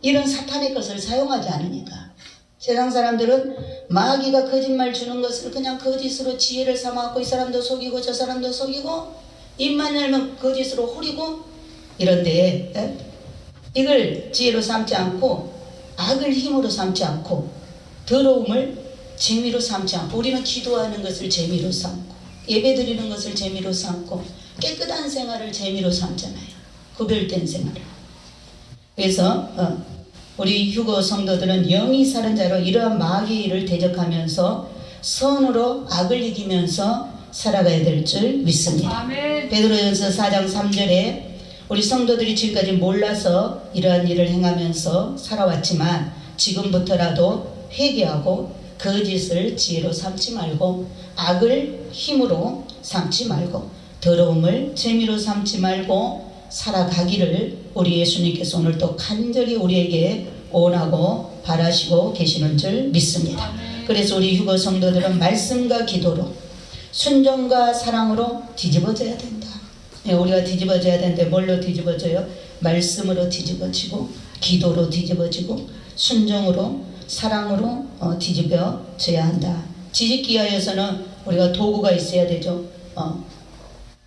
이런 사탄의 것을 사용하지 않으니까. 세상 사람들은 마귀가 거짓말 주는 것을 그냥 거짓으로 지혜를 삼아갖고 이 사람도 속이고 저 사람도 속이고 입만 열면 거짓으로 후리고 이런데 이걸 지혜로 삼지 않고 악을 힘으로 삼지 않고 더러움을 재미로 삼지 않고 우리는 기도하는 것을 재미로 삼고 예배드리는 것을 재미로 삼고 깨끗한 생활을 재미로 삼잖아요. 구별된 생활을. 그래서 우리 휴거 성도들은 영이 사는 자로 이러한 마귀의 일을 대적하면서 선으로 악을 이기면서 살아가야 될 줄 믿습니다. 아멘. 베드로전서 4장 3절에 우리 성도들이 지금까지 몰라서 이러한 일을 행하면서 살아왔지만 지금부터라도 회개하고 거짓을 지혜로 삼지 말고 악을 힘으로 삼지 말고 더러움을 재미로 삼지 말고 살아가기를 우리 예수님께서 오늘 또 간절히 우리에게 원하고 바라시고 계시는 줄 믿습니다. 그래서 우리 휴거 성도들은 말씀과 기도로 순종과 사랑으로 뒤집어져야 된다. 우리가 뒤집어져야 되는데 뭘로 뒤집어져요? 말씀으로 뒤집어지고 기도로 뒤집어지고 순종으로 사랑으로 뒤집어져야 한다. 뒤집기 위하여서는 우리가 도구가 있어야 되죠.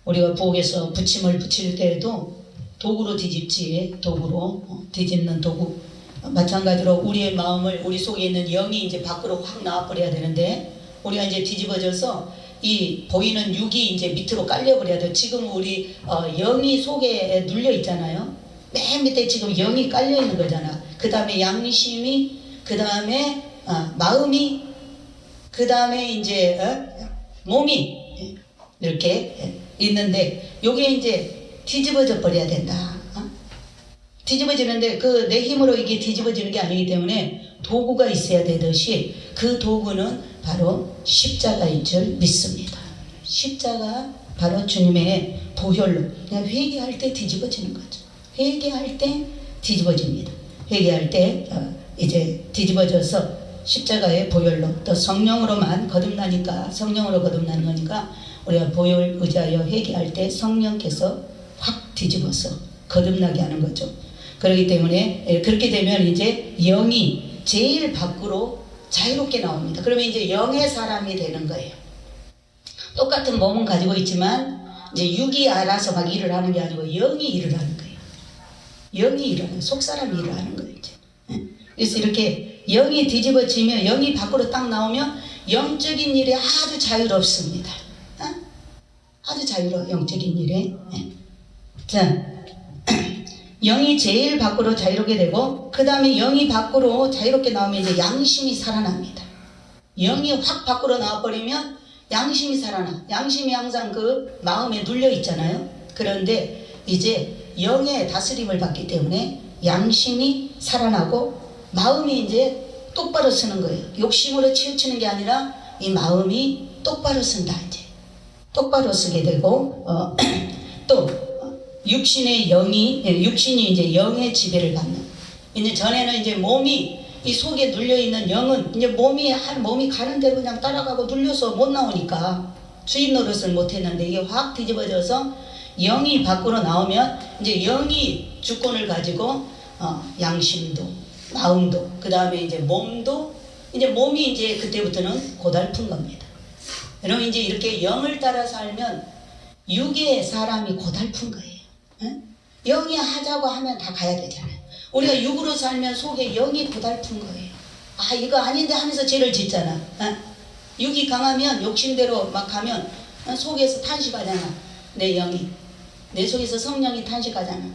우리가 부엌에서 부침을 붙일 때에도 도구로 뒤집지, 도구로 뒤집는 도구. 마찬가지로 우리의 마음을 우리 속에 있는 영이 이제 밖으로 확 나와버려야 되는데 우리가 이제 뒤집어져서 이 보이는 육이 이제 밑으로 깔려버려야 돼요. 지금 우리 영이 속에 눌려 있잖아요. 맨 밑에 지금 영이 깔려 있는 거잖아. 그 다음에 양심이, 그 다음에 마음이, 그 다음에 이제 몸이 이렇게 있는데 요게 이제 뒤집어져 버려야 된다. 뒤집어지는데 그 내 힘으로 이게 뒤집어지는 게 아니기 때문에 도구가 있어야 되듯이 그 도구는 바로 십자가인 줄 믿습니다. 십자가 바로 주님의 보혈로 그냥 회개할 때 뒤집어지는 거죠. 회개할 때 뒤집어집니다. 회개할 때 이제 뒤집어져서 십자가의 보혈로 또 성령으로만 거듭나니까 성령으로 거듭나는 거니까 우리가 보혈 의지하여 회개할 때 성령께서 확 뒤집어서 거듭나게 하는 거죠. 그렇기 때문에 그렇게 되면 이제 영이 제일 밖으로 자유롭게 나옵니다. 그러면 이제 영의 사람이 되는 거예요. 똑같은 몸은 가지고 있지만 이제 육이 알아서 막 일을 하는 게 아니고 영이 일을 하는 거예요. 영이 일하는, 속사람이 일을 하는 거예요. 이제. 그래서 이렇게 영이 뒤집어지면, 영이 밖으로 딱 나오면 영적인 일에 아주 자유롭습니다. 아주 자유로워, 영적인 일에. 자, 영이 제일 밖으로 자유롭게 되고, 그 다음에 영이 밖으로 자유롭게 나오면 이제 양심이 살아납니다. 영이 확 밖으로 나와버리면 양심이 살아나. 양심이 항상 그 마음에 눌려 있잖아요. 그런데 이제 영의 다스림을 받기 때문에 양심이 살아나고 마음이 이제 똑바로 서는 거예요. 욕심으로 치우치는 게 아니라 이 마음이 똑바로 쓴다. 이제 똑바로 쓰게 되고, 또 육신이 이제 영의 지배를 받는. 이제 전에는 이제 몸이, 이 속에 눌려 있는 영은 이제 몸이 가는 대로 그냥 따라가고 눌려서 못 나오니까 주인 노릇을 못 했는데, 이게 확 뒤집어져서 영이 밖으로 나오면 이제 영이 주권을 가지고 양심도, 마음도, 그 다음에 이제 몸도, 이제 몸이 이제 그때부터는 고달픈 겁니다. 여러분, 이제 이렇게 영을 따라 살면 육의 사람이 고달픈 거예요. 응? 영이 하자고 하면 다 가야 되잖아요. 우리가 육으로 살면 속에 영이 고달픈 거예요. 아, 이거 아닌데 하면서 죄를 짓잖아. 육이 강하면 욕심대로 막 가면 속에서 탄식하잖아. 내 영이, 내 속에서 성령이 탄식하잖아.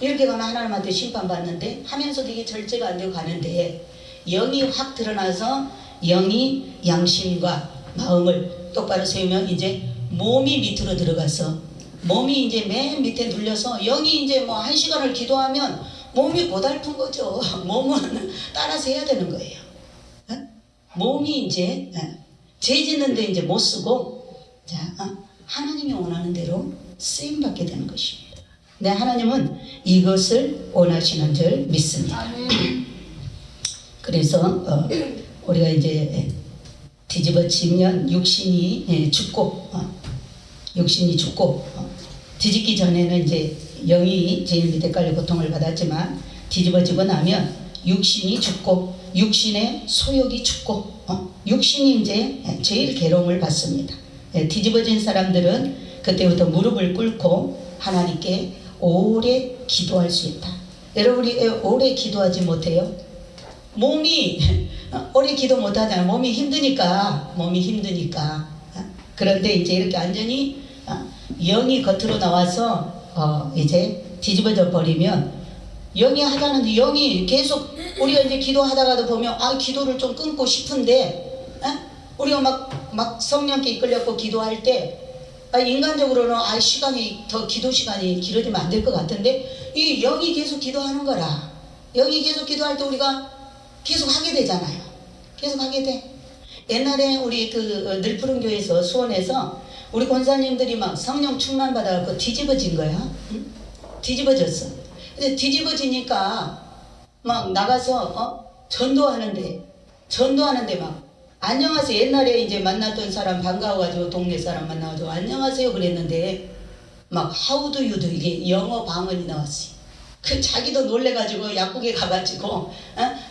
이렇게 가면 하나님한테 심판받는데, 하면서도 이게 절제가 안 되고 가는데, 영이 확 드러나서 영이 양심과 마음을 똑바로 세우면 이제 몸이 밑으로 들어가서, 몸이 이제 맨 밑에 눌려서, 영이 이제 뭐 1시간을 기도하면 몸이 고달픈 거죠. 몸은 따라서 해야 되는 거예요. 몸이 이제 죄 짓는데 이제 못 쓰고, 자, 하나님이 원하는 대로 쓰임 받게 되는 것입니다. 네, 하나님은 이것을 원하시는 줄 믿습니다. 그래서 우리가 이제 뒤집어지면 육신이 죽고, 뒤집기 전에는 이제 영이 제일 밑에 깔려 고통을 받았지만, 뒤집어지고 나면 육신이 죽고, 육신의 소욕이 죽고, 육신이 이제 제일 괴로움을 받습니다. 뒤집어진 사람들은 그때부터 무릎을 꿇고 하나님께 오래 기도할 수 있다. 여러분이 오래 기도하지 못해요? 몸이 오래 기도 못하잖아요. 몸이 힘드니까. 그런데 이제 이렇게 완전히 영이 겉으로 나와서 이제 뒤집어져 버리면, 영이 하자는데 영이 계속, 우리가 이제 기도하다가도 보면 기도를 좀 끊고 싶은데, 우리가 막 성령께 이끌려고 기도할 때 인간적으로는 시간이 더, 기도 시간이 길어지면 안 될 것 같은데, 이 영이 계속 기도하는 거라. 영이 계속 기도할 때 우리가 계속 하게 되잖아요. 계속 하게 돼. 옛날에 우리 그 늘푸른 교회에서, 수원에서 우리 권사님들이 막 성령 충만 받아갖고 뒤집어진 거야. 응? 뒤집어졌어. 근데 뒤집어지니까 막 나가서 전도하는데 막 안녕하세요. 옛날에 이제 만났던 사람 반가워가지고, 동네 사람 만나가지고 안녕하세요 그랬는데, 막 How do you do, 이게 영어 방언이 나왔어요. 그 자기도 놀래가지고 약국에 가가지고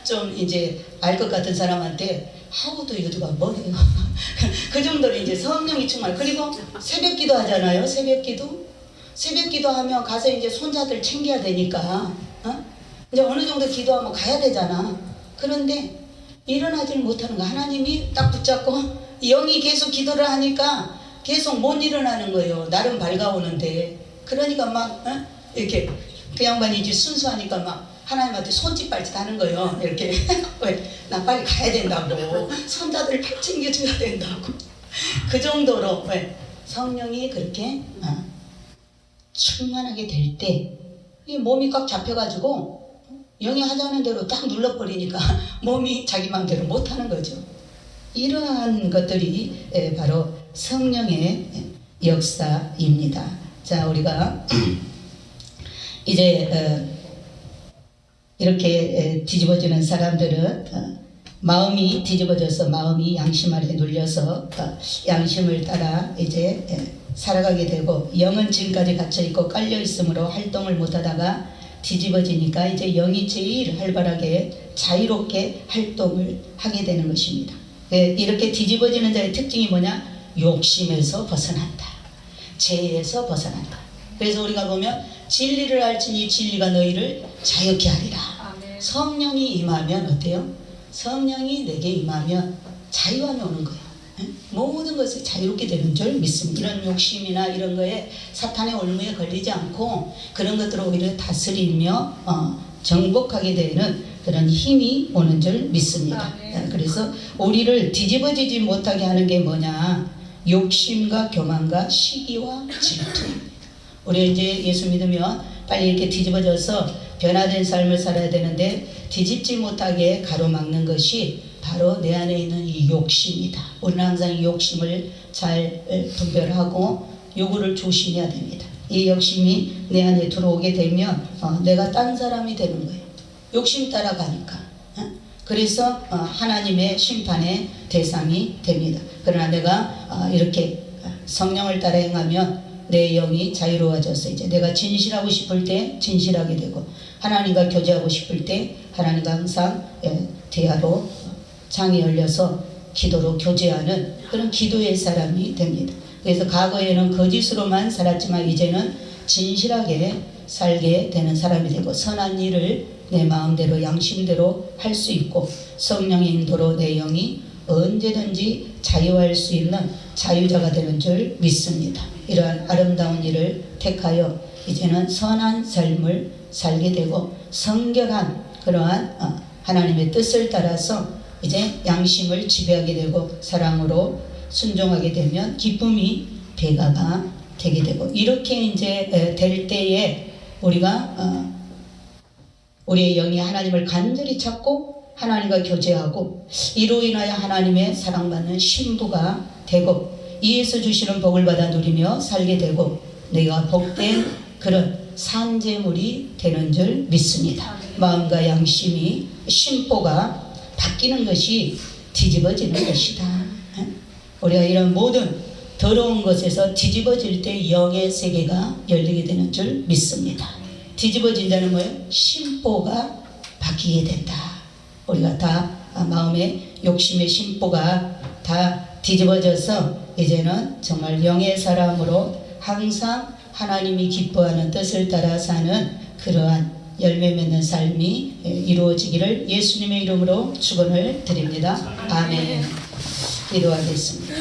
좀 이제 알 것 같은 사람한테 How do you do가 뭐예요? 그 정도로 이제 성령이 충만. 그리고 새벽 기도 하잖아요. 새벽 기도 하면 가서 이제 손자들 챙겨야 되니까 이제 어느 정도 기도하면 가야 되잖아. 그런데 일어나지를 못하는 거. 하나님이 딱 붙잡고, 영이 계속 기도를 하니까 계속 못 일어나는 거예요. 나름 밝아오는데. 그러니까 막 이렇게 그 양반이 이제 순수하니까 막 하나님한테 손짓발짓 하는 거예요. 이렇게 왜? 나 빨리 가야 된다고. 손자들 다 챙겨줘야 된다고. 그 정도로 왜? 성령이 그렇게 충만하게 될 때 몸이 꽉 잡혀가지고 영이 하자는 대로 딱 눌러버리니까 몸이 자기 마음대로 못하는 거죠. 이러한 것들이 바로 성령의 역사입니다. 자, 우리가 이제 이렇게 뒤집어지는 사람들은 마음이 뒤집어져서, 마음이 양심 아래 눌려서 양심을 따라 이제 살아가게 되고, 영은 지금까지 갇혀있고 깔려있으므로 활동을 못하다가 뒤집어지니까 이제 영이 제일 활발하게 자유롭게 활동을 하게 되는 것입니다. 이렇게 뒤집어지는 자의 특징이 뭐냐? 욕심에서 벗어난다. 죄에서 벗어난다. 그래서 우리가 보면 진리를 알지니 진리가 너희를 자유케 하리라. 아멘. 성령이 임하면 어때요? 성령이 내게 임하면 자유함이 오는 거예요. 모든 것이 자유롭게 되는 줄 믿습니다. 이런 욕심이나 이런 거에 사탄의 올무에 걸리지 않고 그런 것들을 오히려 다스리며 정복하게 되는 그런 힘이 오는 줄 믿습니다. 그래서 우리를 뒤집어지지 못하게 하는 게 뭐냐? 욕심과 교만과 시기와 질투입니다. 우리 이제 예수 믿으면 빨리 이렇게 뒤집어져서 변화된 삶을 살아야 되는데 뒤집지 못하게 가로막는 것이 바로 내 안에 있는 이 욕심이다. 우리는 항상 이 욕심을 잘 분별하고 요구를 조심해야 됩니다. 이 욕심이 내 안에 들어오게 되면 내가 딴 사람이 되는 거예요. 욕심 따라가니까. 그래서 하나님의 심판의 대상이 됩니다. 그러나 내가 이렇게 성령을 따라 행하면 내 영이 자유로워져서 이제 내가 진실하고 싶을 때 진실하게 되고 하나님과 교제하고 싶을 때 하나님과 항상 대화로 창이 열려서 기도로 교제하는 그런 기도의 사람이 됩니다. 그래서 과거에는 거짓으로만 살았지만 이제는 진실하게 살게 되는 사람이 되고 선한 일을 내 마음대로 양심대로 할 수 있고 성령의 인도로 내 영이 언제든지 자유할 수 있는 자유자가 되는 줄 믿습니다. 이러한 아름다운 일을 택하여 이제는 선한 삶을 살게 되고 성결한 그러한 하나님의 뜻을 따라서 이제 양심을 지배하게 되고 사랑으로 순종하게 되면 기쁨이 배가가 되게 되고 이렇게 이제 될 때에 우리가 우리의 영이 하나님을 간절히 찾고 하나님과 교제하고 이로 인하여 하나님의 사랑받는 신부가 되고 이에서 주시는 복을 받아 누리며 살게 되고 내가 복된 그런 산재물이 되는 줄 믿습니다. 마음과 양심이 심보가 바뀌는 것이 뒤집어지는 것이다. 우리가 이런 모든 더러운 것에서 뒤집어질 때 영의 세계가 열리게 되는 줄 믿습니다. 뒤집어진다는 뭐예요? 심보가 바뀌게 된다. 우리가 다 마음의 욕심의 심보가 다 뒤집어져서 이제는 정말 영의 사람으로 항상 하나님이 기뻐하는 뜻을 따라 사는 그러한 열매 맺는 삶이 이루어지기를 예수님의 이름으로 축원을 드립니다. 아멘. 기도하겠습니다.